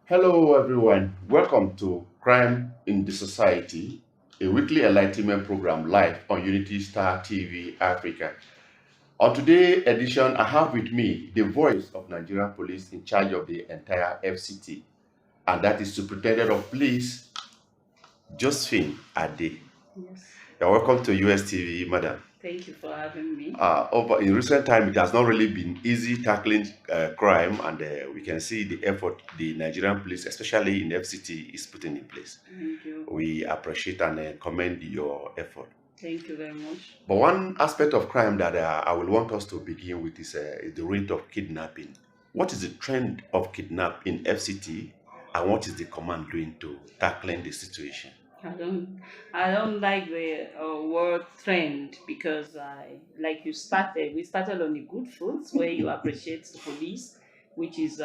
Hello, everyone. Welcome to Crime in the Society, a weekly enlightenment program live on Unity Star TV Africa. On today's edition, I have with me the voice of Nigerian Police in charge of the entire FCT, and that is Superintendent of Police Josephine Ade. Yes, You're welcome to USTV, madam. thank you for having me. Over in recent time, it has not really been easy tackling crime, and we can see the effort the Nigerian police, especially in FCT, is putting in place. Thank you. We appreciate and commend your effort. Thank you very much. But one aspect of crime that I will want us to begin with is the rate of kidnapping. What is the trend of kidnap in FCT, and what is the command doing to tackling the situation? I don't, I don't like the word trend because we started on a good foot where you appreciate the police, which is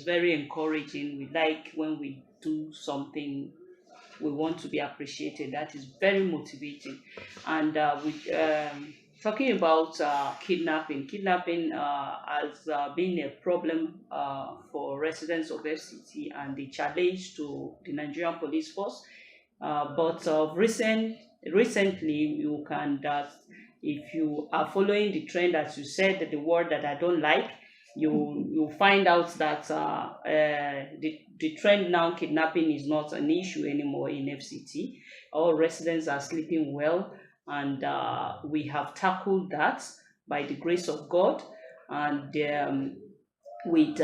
very encouraging. We like when we do something we want to be appreciated. That is very motivating. And talking about kidnapping has been a problem for residents of FCT and the challenge to the Nigerian police force. But recently, you can if you are following the trend, as you said, the word that I don't like, you find out that the trend now kidnapping is not an issue anymore in FCT. All residents are sleeping well, and we have tackled that by the grace of God, and with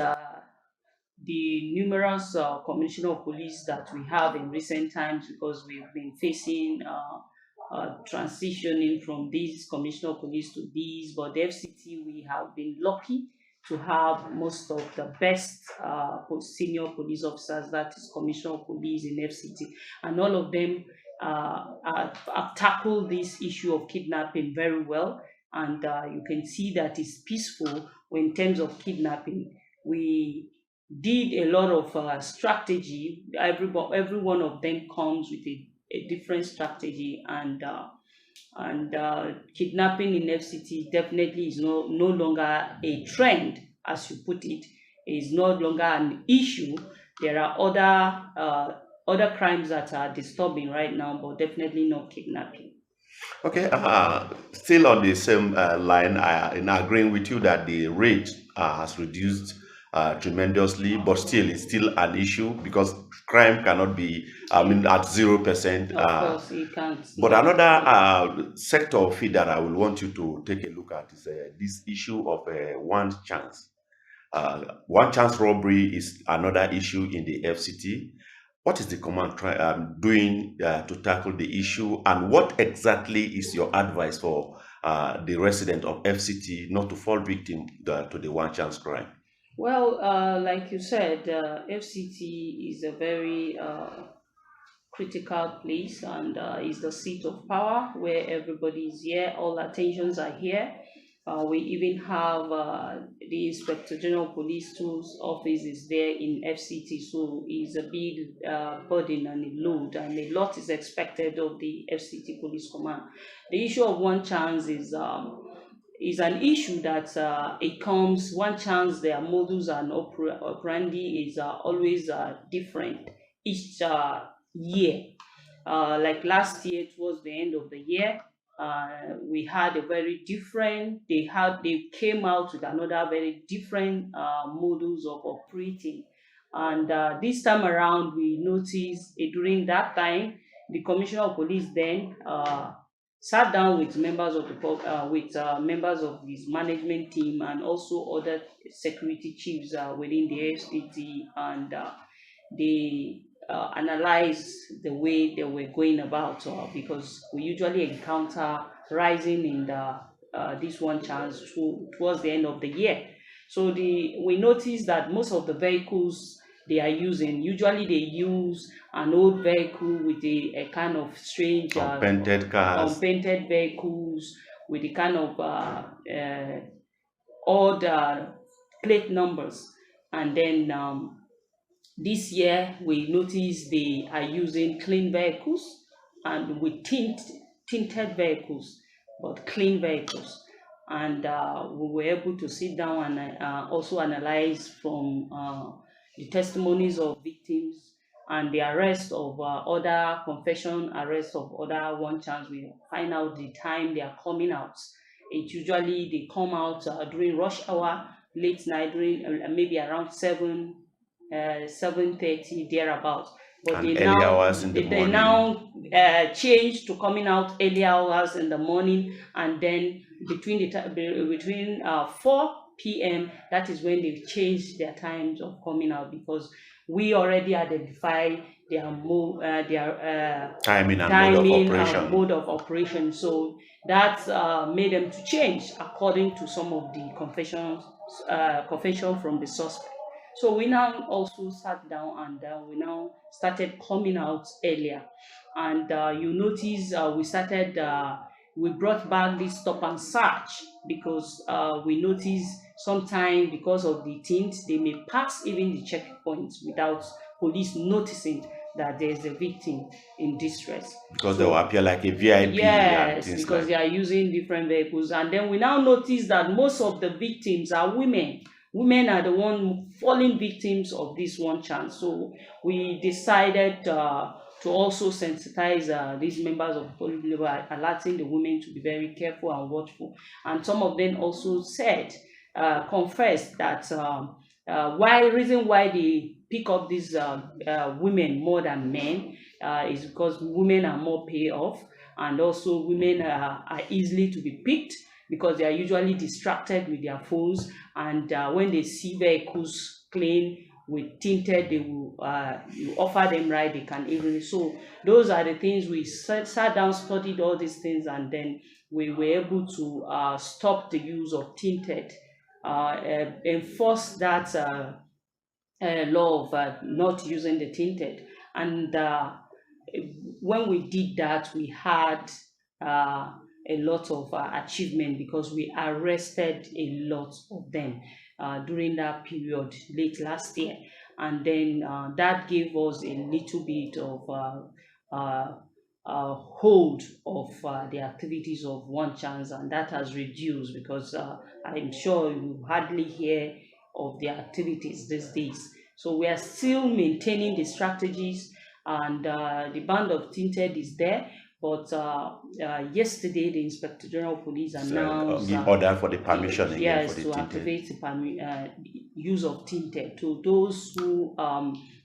the numerous commissioner of police that we have in recent times, because we've been facing transitioning from this commissioner of police to this, but the FCT, we have been lucky to have most of the best senior police officers, that is commissioner of police in FCT, and all of them have tackled this issue of kidnapping very well. And you can see that it's peaceful in terms of kidnapping. We did a lot of strategy. Every one of them comes with a different strategy, and kidnapping in FCT definitely is no longer a trend, as you put it. Is no longer an issue. There are other crimes that are disturbing right now, but definitely not kidnapping. Okay, still on the same line, in agreeing with you that the rate has reduced tremendously, but still it's still an issue because crime cannot be, I mean, at 0%. Of course, you can't. But another sector of it that I will want you to take a look at is this issue of one chance. One chance robbery is another issue in the FCT. What is the command doing to tackle the issue, and what exactly is your advice for the resident of FCT not to fall victim to the one chance crime? Well, like you said, FCT is a very critical place, and is the seat of power where everybody is here, all attentions are here. We even have the Inspector General Police Tools office is there in FCT, so it's a big burden and a load, and a lot is expected of the FCT Police Command. The issue of one chance is an issue that it comes one chance. Their modus and operandi is always different each year. Like last year, towards the end of the year, we had a very different. They came out with another very different modus of operating, and this time around, we noticed during that time, the commissioner of police then sat down with members of his management team and also other security chiefs within the FCT, and they analyze the way they were going about, because we usually encounter rising in the this one chance towards the end of the year. So we notice that most of the vehicles they are using, usually they use an old vehicle with a kind of strange Unpainted cars. unpainted vehicles with a kind of odd plate numbers, and then this year, we noticed they are using clean vehicles and with tinted vehicles, but clean vehicles. And we were able to sit down and also analyze from the testimonies of victims, and the arrest of other confession, arrest of other one chance. We find out the time they are coming out. It usually they come out during rush hour, late night, during maybe around 7:30 thereabout. But And early hours in the they morning. now change to coming out early hours in the morning, and then between 4 p.m. that is when they change their times of coming out, because we already identify their Timing and mode of timing and operation. mode of operation. So that made them to change according to some of the confession from the suspect. So we now also sat down, and we now started coming out earlier. And you notice we brought back this stop and search, because we notice sometimes, because of the tint, they may pass even the checkpoints without police noticing that there is a victim in distress. Because they will So appear like a VIP and yes, things because like they are using different vehicles. And then we now notice that most of the victims are women. Women are the one falling victims of this one chance. So we decided to also sensitize these members of the police by alerting the women to be very careful and watchful. And some of them also said, confessed that reason why they pick up these women more than men is because women are more pay off, and also women are easily to be picked because they are usually distracted with their phones, and when they see vehicles clean with tinted, they will you offer them ride, they can easily. So those are the things we sat down, studied all these things, and then we were able to stop the use of tinted, enforce that law of not using the tinted. And when we did that, we had a lot of achievement, because we arrested a lot of them during that period late last year. And then that gave us a little bit of hold of the activities of one chance, and that has reduced, because I'm sure you hardly hear of their activities these days. So we are still maintaining the strategies, and the band of tinted is there. But yesterday, the Inspector General of Police announced give order for the permission again for yes, the to tinted. activate the use of tinted. To those who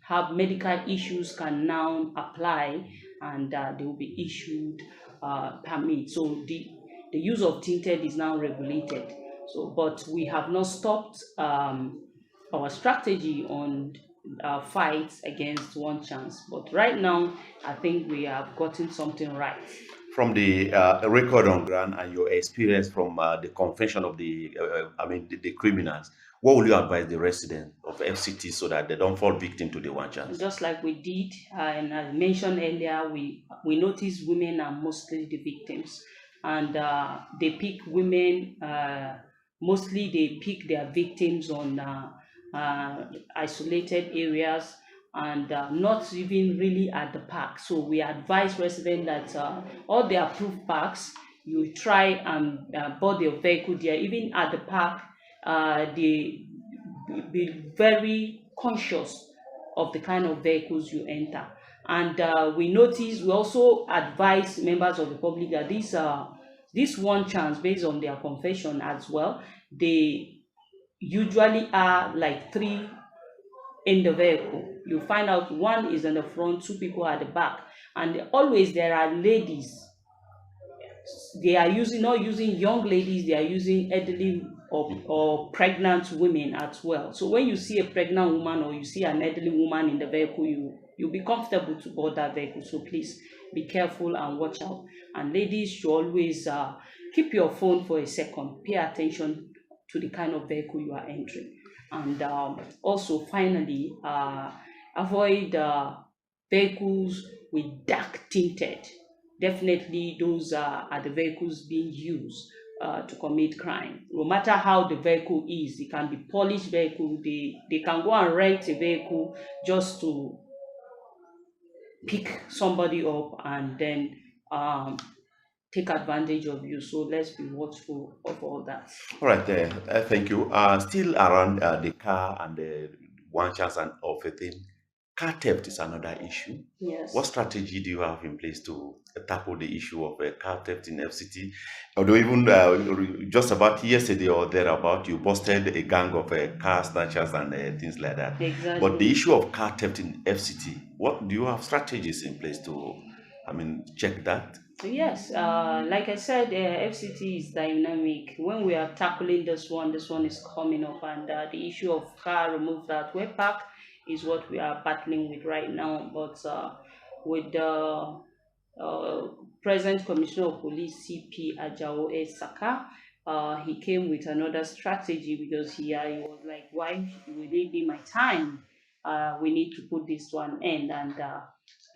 have medical issues can now apply, and they will be issued permit. So the use of tinted is now regulated. So, but we have not stopped our strategy on fights against one chance. But right now, I think we have gotten something right. From the record on ground and your experience from the confession of the criminals, what will you advise the residents of FCT so that they don't fall victim to the one chance? Just like we did, and I mentioned earlier, we notice women are mostly the victims, and they pick women. Mostly, they pick their victims on isolated areas, and not even really at the park. So we advise residents that all the approved parks, you try and board your vehicle there. Even at the park, they be very conscious of the kind of vehicles you enter. And we also advise members of the public that this one chance, based on their confession as well, they usually are like three in the vehicle. You find out one is in the front, two people at the back, and always there are ladies. They are not using young ladies, they are using elderly or pregnant women as well. So when you see a pregnant woman or you see an elderly woman in the vehicle, you'll be comfortable to board that vehicle. So please be careful and watch out. And ladies should always keep your phone for a second, pay attention to the kind of vehicle you are entering. And also finally, avoid vehicles with dark tinted. Definitely those are the vehicles being used to commit crime. No matter how the vehicle is, it can be polished vehicle. They can go and rent a vehicle just to pick somebody up and then take advantage of you. So let's be watchful of all that. All right, thank you. Still around the car and one chance and of a thing. Car theft is another issue. What Yes. strategy do you have in place to tackle the issue of car theft in FCT? Although even just about yesterday or thereabout, you busted a gang of car snatchers and things like that. But the Exactly. issue of car theft in FCT, what do you have strategies in place to, check that? Yes, like I said, FCT is dynamic. When we are tackling this one is coming up, and the issue of car removed at way park is what we are battling with right now. But with the uh, present Commissioner of Police CP Ajao Saka, he came with another strategy because he was like, why will they be my time? We need to put this to an end, and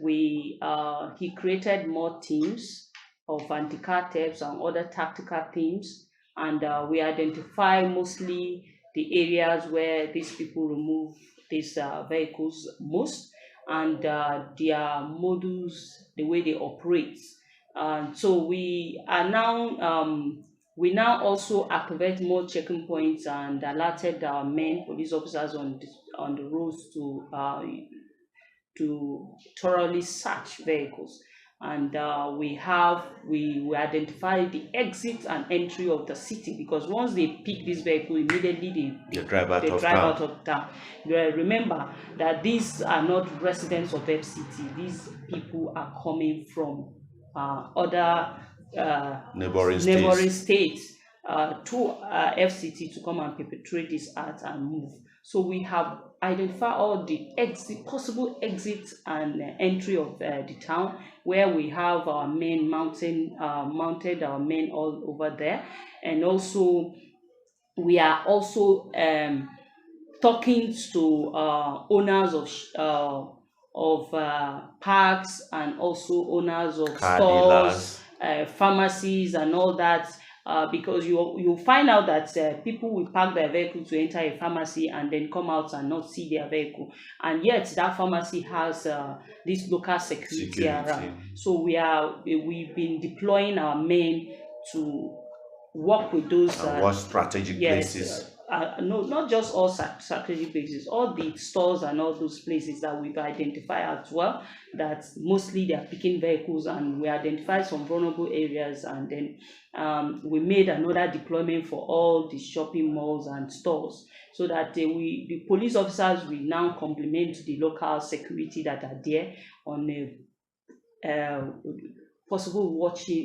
we he created more teams of anti-car thefts and other tactical teams, and we identify mostly the areas where these people remove these vehicles most, and their modus, the way they operate. And so we now also activate more checking points and alerted our men police officers on the roads to thoroughly search vehicles. And we identify the exit and entry of the city, because once they pick this vehicle, immediately The drive out they of drive out town. of town. Remember that these are not residents of FCT. These people are coming from other Neighboring neighboring states. states to FCT to come and perpetrate this act and move. So we have identified all the possible exits and entry of the town, where we have our men mounted our men all over there, and also we are also talking to owners of parks, and also owners of Car stores, dealers. pharmacies, and all that. Because you find out that people will park their vehicle to enter a pharmacy and then come out and not see their vehicle, and yet that pharmacy has this local security Security. around. So we've been deploying our men to work with those And what strategic yes, places? no, not just all strategic places, all the stores and all those places that we've identified as well, that mostly they are picking vehicles, and we identified some vulnerable areas, and then we made another deployment for all the shopping malls and stores, so that the police officers will now complement the local security that are there on a possible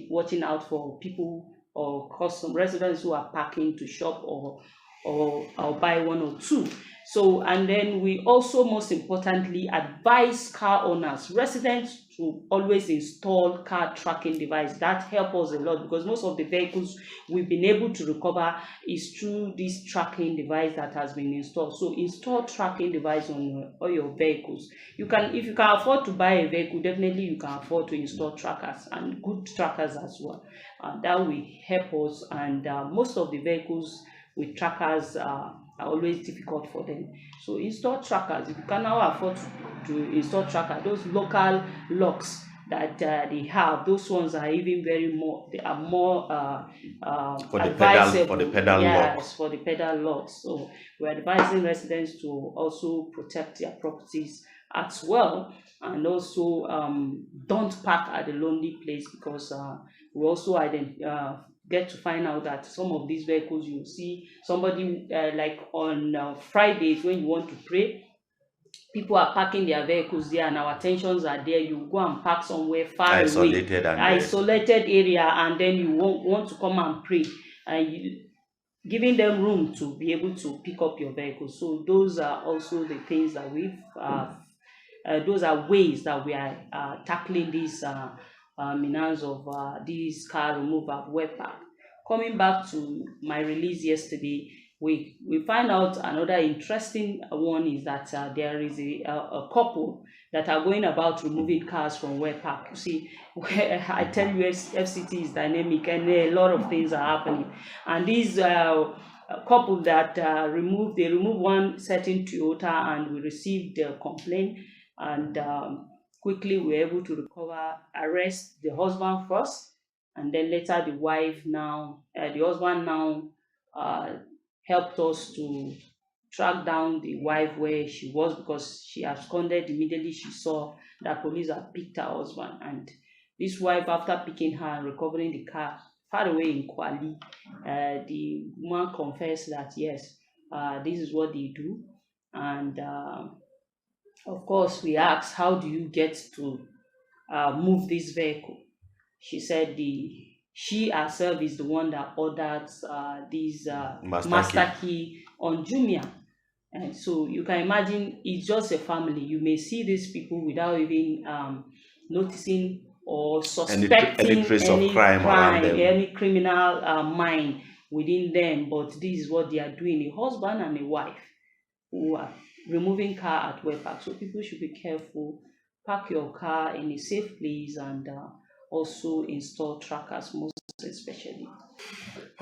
watching out for people or custom residents who are parking to shop or buy one or two. So, and then we also most importantly advise car owners, residents, to always install car tracking device. That helps us a lot, because most of the vehicles we've been able to recover is through this tracking device that has been installed. So install tracking device on all your vehicles. If you can afford to buy a vehicle, definitely you can afford to install trackers, and good trackers as well. That will help us, and most of the vehicles with trackers are always difficult for them. So install trackers. If you can now afford to install tracker, those local locks that they have, those ones are even they are more advisable. For the pedal lock. Yes, for the pedal locks. So we're advising residents to also protect their properties as well, and also don't park at a lonely place, because we also get to find out that some of these vehicles, you see somebody like on Fridays when you want to pray, people are parking their vehicles there, and our tensions are there. You go and park somewhere far away, isolated area, and then you want to come and pray, and giving them room to be able to pick up your vehicle. So those are also the things that those are ways that we are tackling this menace of this car removal web park. Coming back to my release yesterday, we find out another interesting one is that there is a couple that are going about removing cars from web park. You see, I tell you, FCT is dynamic, and a lot of things are happening. And these couple that they removed one certain Toyota, and we received the complaint, and quickly we were able to arrest the husband first, and then later the husband now uh, helped us tracked down the wife where she was because she absconded immediately she saw that police had picked her husband. And this wife, after picking her and recovering the car far away in Kwali, the woman confessed that yes, this is what they do. And of course, we asked, how do you get to move this vehicle? She said she herself is the one that ordered this Master key. master key on Jumia. And so you can imagine it's just a family. You may see these people without even noticing or Any suspecting trace of any crime around crime, them. any criminal mind within them. But this is what they are doing, a husband and a wife who are removing car at web park. So people should be careful. Park your car in a safe place and also install trackers, most especially.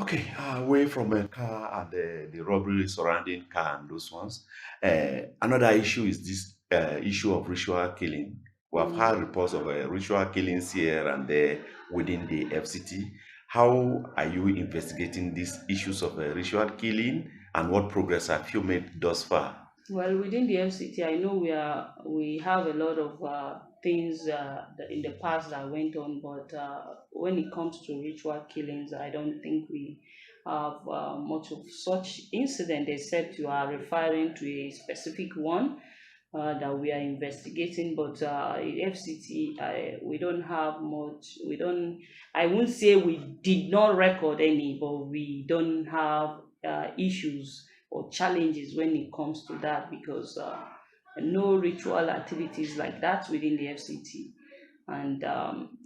Okay, away from a car and the robbery surrounding car and those ones. Another issue is this issue of ritual killing. We have Mm. had reports of ritual killings here and there within the FCT. How are you investigating these issues of ritual killing, and what progress have you made thus far? Well, within the FCT, I know we have a lot of things that in the past that went on, but when it comes to ritual killings, I don't think we have much of such incident, except you are referring to a specific one that we are investigating. But in FCT, we don't have much. We don't. I won't say we did not record any, but we don't have issues or challenges when it comes to that because no ritual activities like that within the FCT. And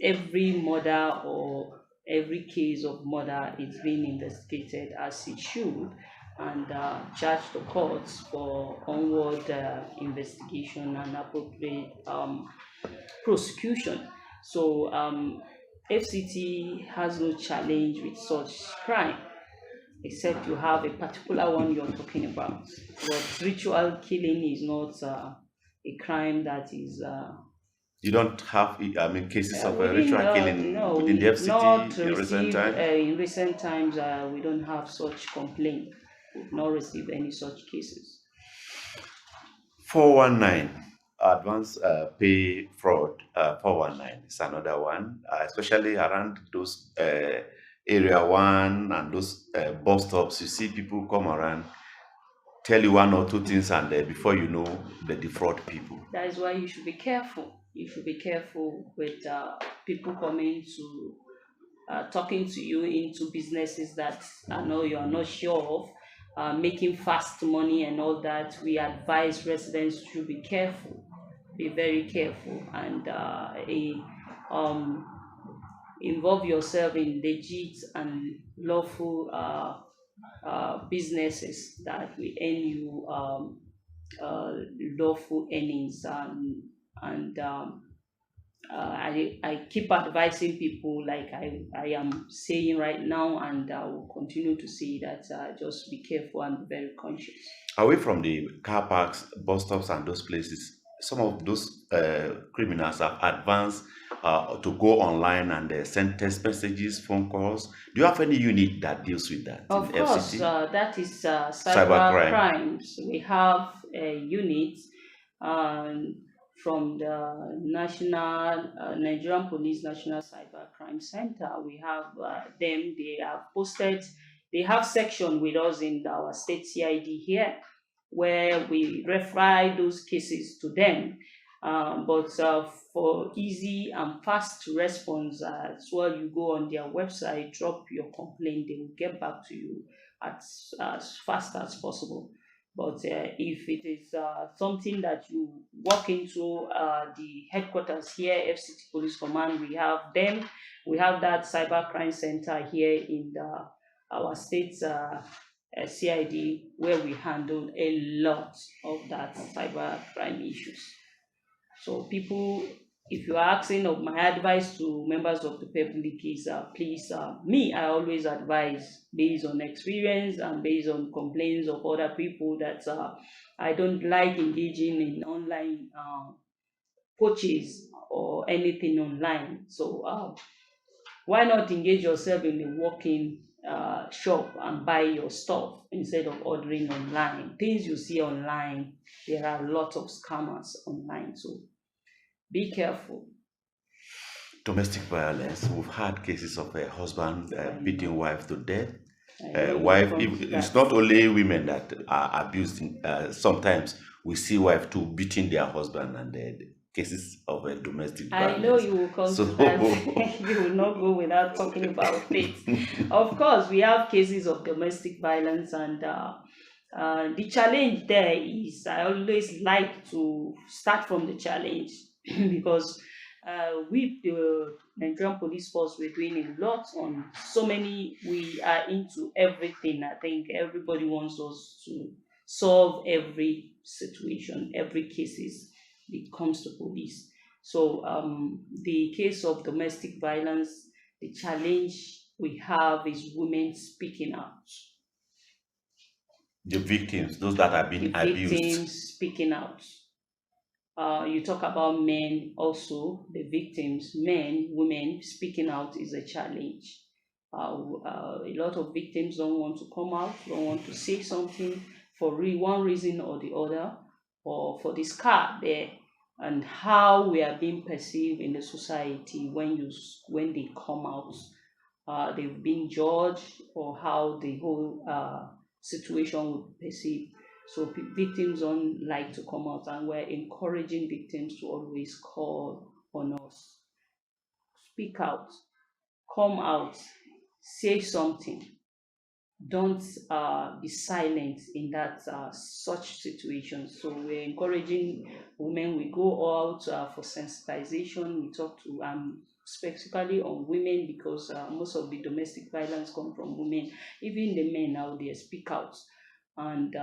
every murder or every case of murder is being investigated as it should and charged to courts for onward investigation and appropriate prosecution. So FCT has no challenge with such crime except you have a particular one you're talking about. But ritual killing is not a crime that is You don't have, I mean, cases of within ritual the killing no, within the we've not FCT in recent received time? in recent times. We don't have such complaint. We've not received any such cases. 419, advance pay fraud. 419 is another one, especially around those area one and those bus stops. You see people come around, tell you one or two things, and before you know, they defraud people. That is why you should be careful. You should be careful with people coming to talking to you into businesses that I know you are not sure of, making fast money and all that. We advise residents to be careful, be very careful, and um, involve yourself in legit and lawful businesses that will earn you uh, lawful earnings and I keep advising people like I am saying right now, and I will continue to say that just be careful and be very conscious. Away from the car parks, bus stops, and those places, some of those criminals have advanced to go online and send text messages, phone calls. Do you have any unit that deals with that in Of course, FCT? that is cyber Cybercrime. crimes. We have a unit um, from the National Nigerian Police National Cyber Crime Center. We have them. They have posted. They have section with us in our state CID here, where we refer those cases to them. But for easy and fast response, as well, you go on their website, drop your complaint, they will get back to you as fast as possible. But if it is something that you walk into the headquarters here, FCT Police Command, we have them. We have that cyber crime center here in our state's CID, where we handle a lot of that cyber crime issues. So people, if you are asking of my advice to members of the public is please, me, I always advise based on experience and based on complaints of other people that I don't like engaging in online purchase or anything online. So why not engage yourself in a walk-in shop and buy your stuff instead of ordering online. Things you see online, there are a lot of scammers online, so be careful. Domestic violence. We've had cases of a husband I beating know. wife to death. I know you've Wife, gone through it's that. not only women that are abused. Sometimes we see wife too beating their husband, and cases of domestic I know violence. you will come So, to that. You will not go without talking about it. Of course, we have cases of domestic violence, and the challenge there is I always like to start from the challenge because with the Nigerian police force, we're doing a lot on so many. We are into everything. I think everybody wants us to solve every situation, every cases that comes to police. So the case of domestic violence, the challenge we have is women speaking out, the victims, those that are the being abused. victims speaking out. You talk about men also, the victims, men, women speaking out is a challenge. A lot of victims don't want to come out, don't want to say something for one reason or the other, or for the scar there, and how we are being perceived in the society when they come out. They've been judged, or how the whole situation would perceive. So victims don't like to come out, and we're encouraging victims to always call on us, speak out, come out, say something. Don't be silent in that such situations. So we're encouraging women. We go out for sensitization. We talk to specifically on women because most of the domestic violence come from women. Even the men out there speak out and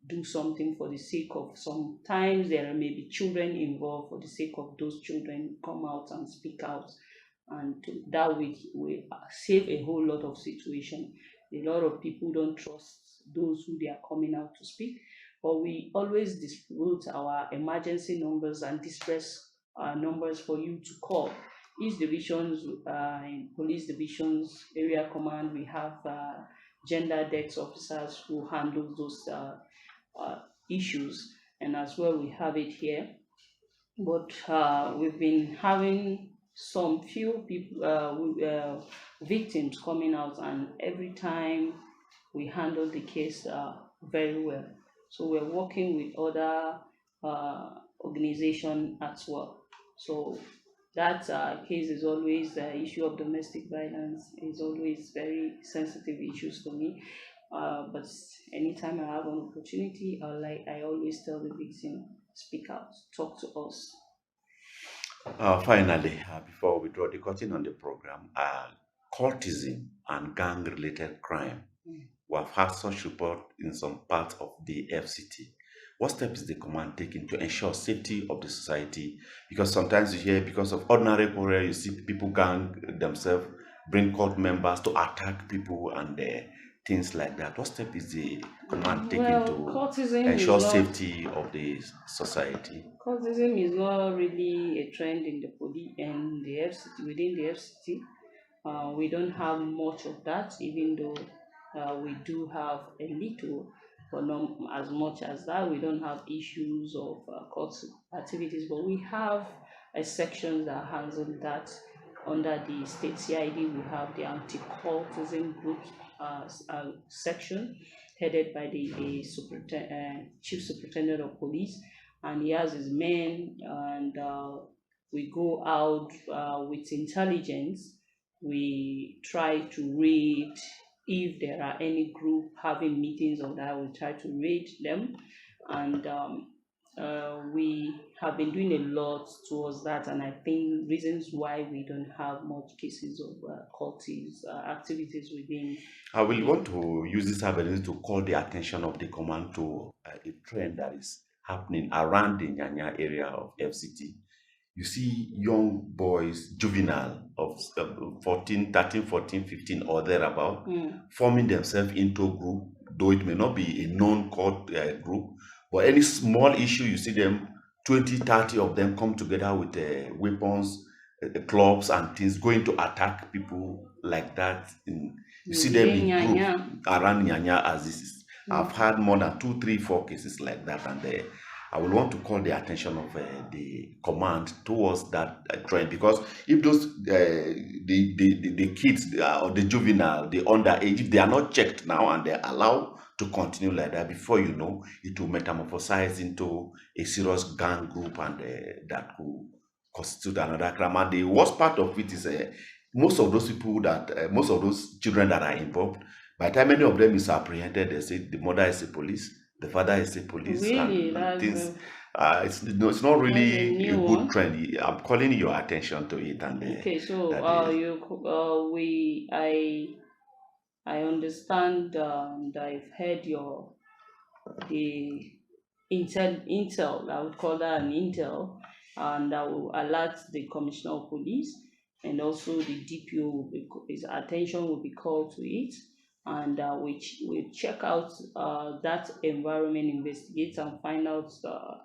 do something for the sake of. Sometimes there may be children involved. For the sake of those children, come out and speak out, and that will save a whole lot of situation. A lot of people don't trust those who they are coming out to speak, but we always distribute our emergency numbers and distress numbers for you to call. Each divisions, in police divisions, area command, we have gender desk officers who handle those issues, and as well we have it here. But we've been having some few people, victims coming out, and every time we handle the case very well. So we're working with other organization as well. So that case is always the issue of domestic violence is always very sensitive issues for me. But anytime I have an opportunity, I always tell the victim, speak out, talk to us. Finally, before we draw the curtain on the program, cultism and gang-related crime. We have had such report in some parts of the FCT. What steps is the command taking to ensure safety of the society? Because sometimes you hear because of ordinary quarrel, you see people gang themselves, bring court members to attack people and things like that. What step is the command taking Well, to cultism is ensure not safety of the society? cultism is not really a trend in the police and the FCT within the FCT. We don't have much of that, even though we do have a little, but not as much as that. We don't have issues of cult activities, but we have a section that handles that. Under the state CID, we have the anti-cultism group section, headed by the chief superintendent of police, and he has his men, and we go out with intelligence. We try to read if there are any group having meetings on that. We try to read them, and we have been doing a lot towards that. And I think reasons why we don't have much cases of cultists activities within I will the. want to use this avenue to call the attention of the command to a trend that is happening around the Nyanya area of FCT. You see young boys, juvenile of 14, 13, 14, 15 or thereabout, Mm. forming themselves into a group, though it may not be a known court group, but any small issue, you see them, 20, 30 of them come together with weapons, clubs and things, going to attack people like that You see them in Nyanya. group around Nyanya as this is. I've had more than 2, 3, 4 cases like that, and I will want to call the attention of the command towards that trend, because if those the kids or the juvenile, the underage, if they are not checked now and they're allowed to continue like that, before you know, it will metamorphosize into a serious gang group, and that could constitute another crime. And the worst part of it is most of those people that most of those children that are involved, by the time many of them is apprehended, they say the mother is a police, the father is a police, Really? and things. It's not really a good trend. I'm calling your attention to it. And okay, so I understand that I've heard the intel. I would call that an intel, and I will alert the commissioner of police, and also the DPO. His attention will be called to it, and we check out that environment, investigate and find out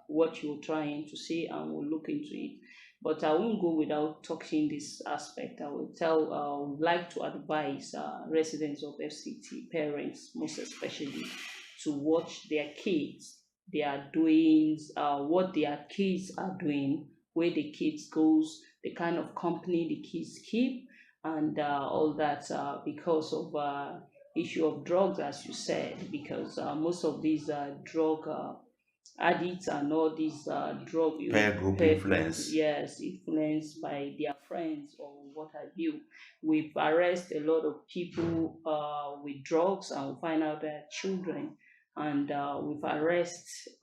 what you're trying to say, and we'll look into it. But I won't go without touching this aspect. I would like to advise residents of FCT, parents most especially, to watch their kids. They are doing what their kids are doing, where the kids goes, the kind of company the kids keep, and all that, because of issue of drugs, as you said, because most of these drug addicts and all these drug peer group influence. Yes, influenced by their friends or what have you. We've arrested a lot of people with drugs, and we find out they're children. And we've arrested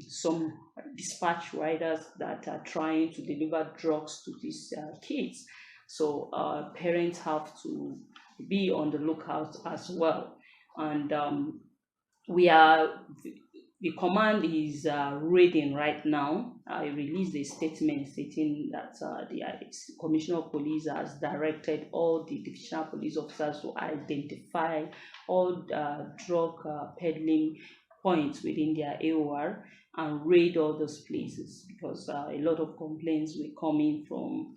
some dispatch riders that are trying to deliver drugs to these kids. So parents have to be on the lookout as well. And the command is reading right now. I released a statement stating that the Commissioner of Police has directed all the divisional police officers to identify all drug peddling points within their AOR and raid all those places, because a lot of complaints were coming from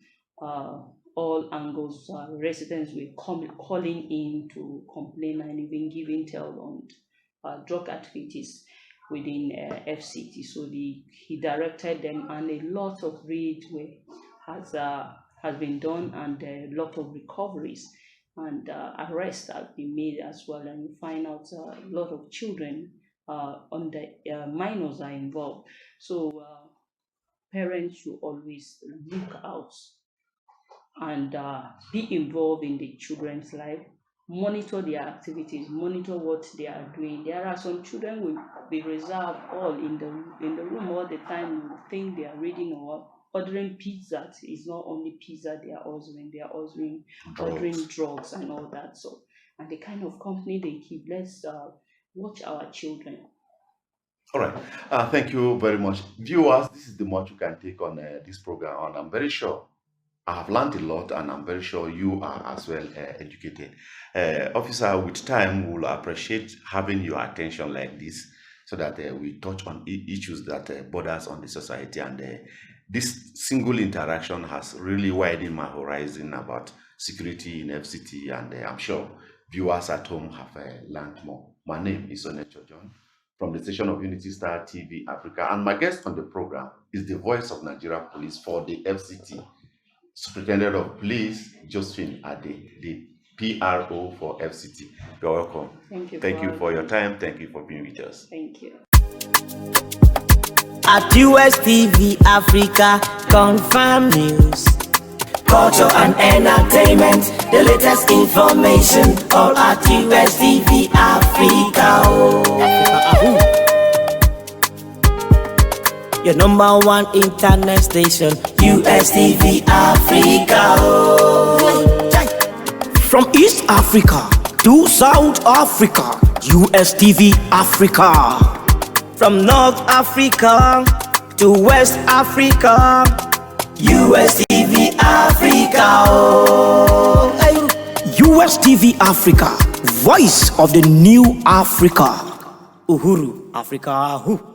all angles. Residents were calling in to complain and even giving tell on drug activities within FCT. So he directed them, and a lot of raid has been done, and a lot of recoveries and arrests have been made as well. And you find out a lot of children minors are involved. So parents should always look out and be involved in the children's life. Monitor their activities, monitor what they are doing. There are some children will be reserved all in the room all the time. You think they are reading or ordering pizza. It's not only pizza they are ordering drugs and all that. So, and the kind of company they keep. Let's watch our children. All right. Thank you very much, viewers. This is the much you can take on this program, and I'm very sure I have learned a lot, and I'm very sure you are as well educated. Officer, with time, we'll appreciate having your attention like this, so that we touch on issues that borders on the society. And this single interaction has really widened my horizon about security in FCT, and I'm sure viewers at home have learned more. My name is Onecho John from the station of Unity Star TV Africa, and my guest on the program is the voice of Nigerian Police for the FCT, Superintendent of Police Josephine Ade, the PRO for FCT. You're welcome. Thank you for your time. Thank you for being with us. Thank you. At USTV Africa, confirm news, culture and entertainment, the latest information, all at USTV Africa. Your number one internet station, USTV Africa. From East Africa to South Africa, USTV Africa. From North Africa to West Africa, USTV Africa. USTV Africa, voice of the new Africa. Uhuru Africa.